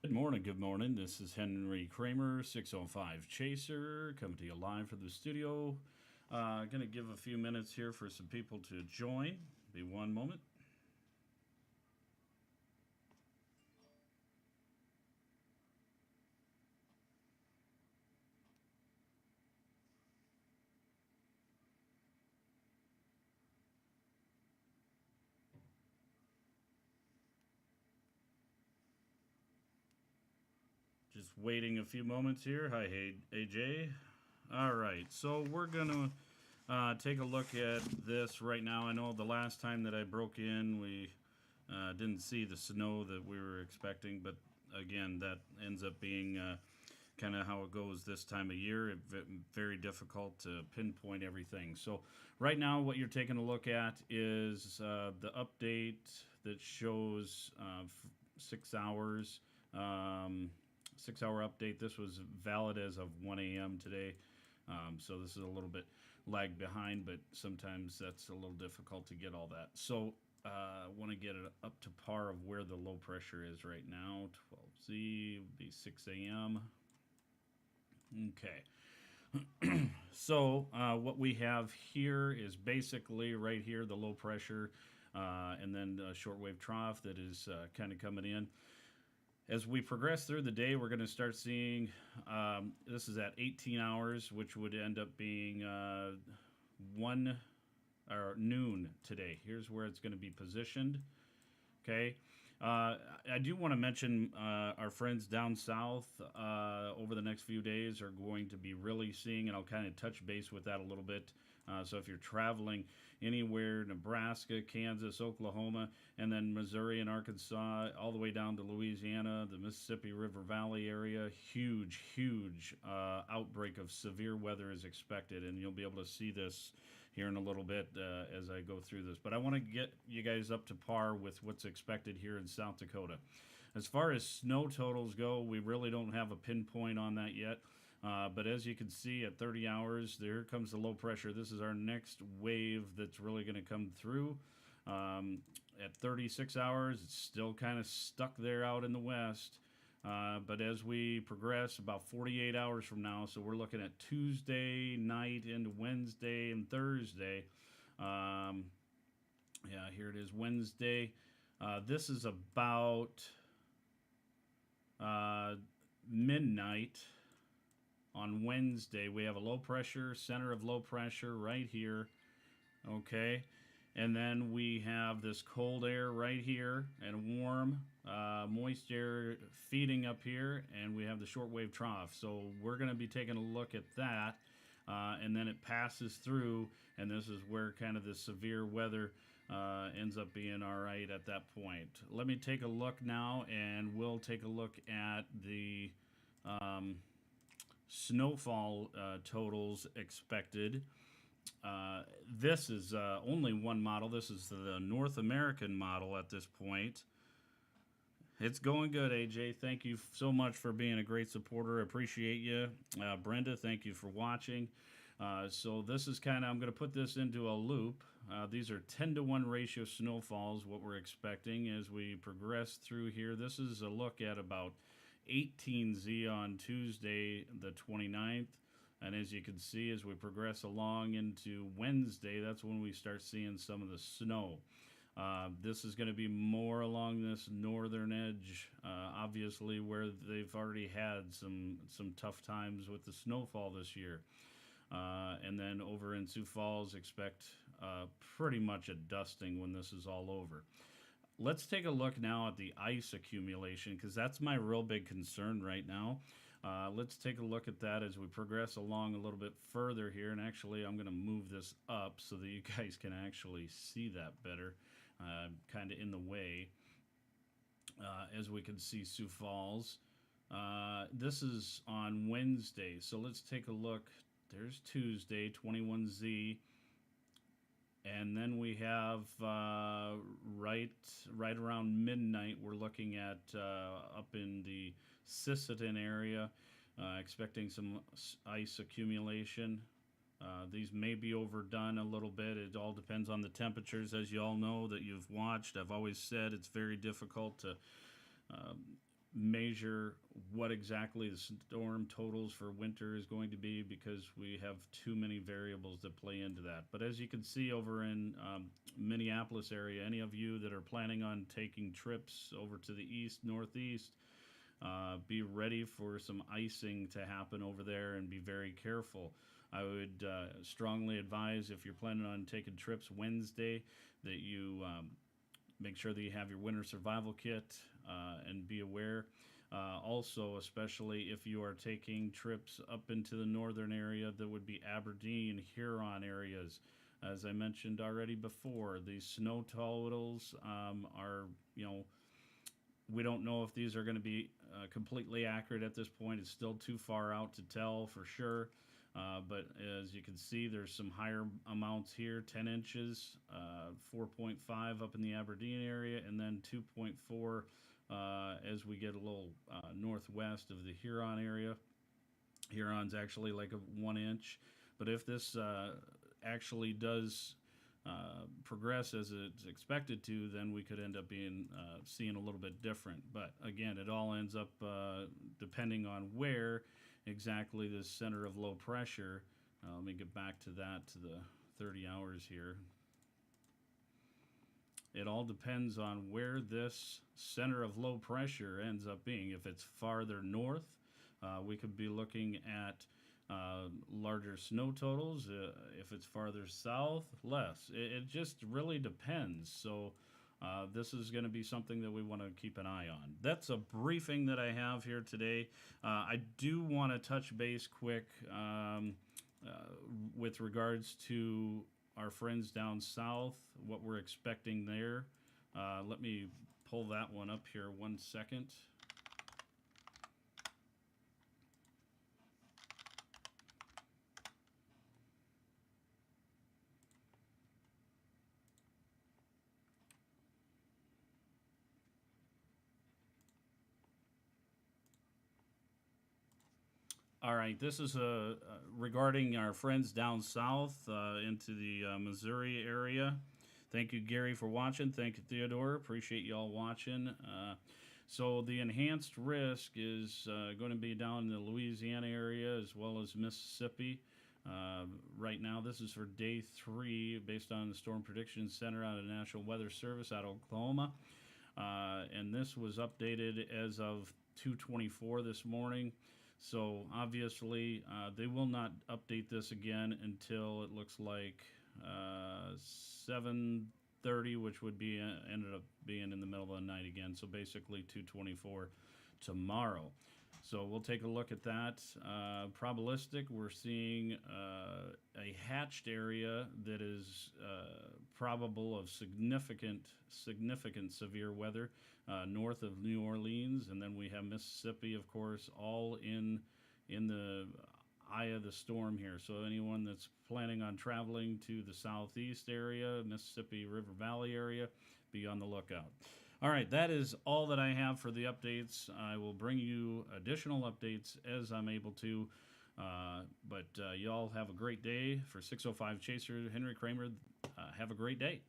Good morning. This is Henry Kramer, 605 Chaser, coming to you live from the studio. Going to give a few minutes here for some people to join. Be one moment. Just waiting a few moments here. Hi, hey, AJ. All right, so we're going to take a look at this right now. I know the last time that I broke in, we didn't see the snow that we were expecting, but again, that ends up being kind of how it goes this time of year. Very difficult to pinpoint everything. So right now, what you're taking a look at is the update that shows 6 hours. 6 hour update. This was valid as of 1 a.m. today. So this is a little bit lag behind, but sometimes that's a little difficult to get all that. So I want to get it up to par of where the low pressure is right now. 12Z would be 6 a.m. Okay. So what we have here is basically right here the low pressure and then a shortwave trough that is kind of coming in. As we progress through the day, we're going to start seeing this is at 18 hours, which would end up being 1 or noon today. Here's where it's going to be positioned. Okay. I do want to mention our friends down south over the next few days are going to be really seeing, and I'll kind of touch base with that a little bit. So if you're traveling anywhere, Nebraska, Kansas, Oklahoma, and then Missouri and Arkansas, all the way down to Louisiana, the Mississippi River Valley area, huge outbreak of severe weather is expected, and you'll be able to see this here in a little bit as I go through this. But I want to get you guys up to par with what's expected here in South Dakota. As far as snow totals go, we really don't have a pinpoint on that yet. But as you can see, at 30 hours, there comes the low pressure. This is our next wave that's really going to come through. At 36 hours, it's still kind of stuck there out in the west. But as we progress, about 48 hours from now, so we're looking at Tuesday night into Wednesday and Thursday. Yeah, here it is, Wednesday. This is about midnight on Wednesday. We have a low pressure, center of low pressure right here. Okay. And then we have this cold air right here and warm, moist air feeding up here, and we have the shortwave trough. So we're going to be taking a look at that, and then it passes through, and this is where kind of the severe weather ends up being all right at that point. Let me take a look now, and we'll take a look at the snowfall totals expected. This is only one model. This is the North American model at this point. It's going good, AJ. Thank you so much for being a great supporter. Appreciate you. Brenda, thank you for watching. So this is kind of, I'm going to put this into a loop. These are 10-to-1 ratio snowfalls, what we're expecting as we progress through here. This is a look at about 18Z on Tuesday the 29th. And as you can see, as we progress along into Wednesday, that's when we start seeing some of the snow. This is going to be more along this northern edge, obviously, where they've already had some tough times with the snowfall this year. And then over in Sioux Falls, expect pretty much a dusting when this is all over. Let's take a look now at the ice accumulation, because that's my real big concern right now. Let's take a look at that as we progress along a little bit further here. And actually, I'm going to move this up so that you guys can actually see that better, kind of in the way. As we can see Sioux Falls. This is on Wednesday. So let's take a look. There's Tuesday, 21Z. And then we have right around midnight, we're looking at up in the Sisseton area, expecting some ice accumulation. These may be overdone a little bit. It all depends on the temperatures, as you all know that you've watched. I've always said it's very difficult to measure what exactly the storm totals for winter is going to be, because we have too many variables that play into that. But as you can see over in Minneapolis area, any of you that are planning on taking trips over to the east, northeast, be ready for some icing to happen over there and be very careful. I would strongly advise, if you're planning on taking trips Wednesday, that you make sure that you have your winter survival kit and be aware. Also, especially if you are taking trips up into the northern area, that would be Aberdeen, Huron areas. As I mentioned already before, these snow totals are, we don't know if these are going to be completely accurate at this point. It's still too far out to tell for sure. But as you can see, there's some higher amounts here, 10 inches, 4.5 up in the Aberdeen area, and then 2.4 as we get a little northwest of the Huron area. Huron's actually like a 1 inch. But if this actually does progress as it's expected to, then we could end up being seeing a little bit different. But again, it all ends up depending on where exactly the center of low pressure. Let me get back to that, to the 30 hours here. It all depends on where this center of low pressure ends up being. If it's farther north, we could be looking at larger snow totals. If it's farther south, less. It just really depends. So this is going to be something that we want to keep an eye on. That's a briefing that I have here today. I do want to touch base quick with regards to our friends down south, what we're expecting there. Let me pull that one up here 1 second. All right, this is regarding our friends down south into the Missouri area. Thank you, Gary, for watching. Thank you, Theodore. Appreciate you all watching. So the enhanced risk is going to be down in the Louisiana area as well as Mississippi. Right now, this is for day 3 based on the Storm Prediction Center out of the National Weather Service out of Oklahoma. And this was updated as of 2:24 this morning. So obviously, they will not update this again until it looks like 7:30, which would be ended up being in the middle of the night again. So basically 2:24 tomorrow. So we'll take a look at that. Probabilistic, we're seeing a hatched area that is probable of significant severe weather north of New Orleans, and then we have Mississippi, of course, all in the eye of the storm here. So anyone that's planning on traveling to the southeast area, Mississippi River Valley area, be on the lookout. All right, that is all that I have for the updates. I will bring you additional updates as I'm able to. But y'all have a great day. For 605 Chaser, Henry Kramer, have a great day.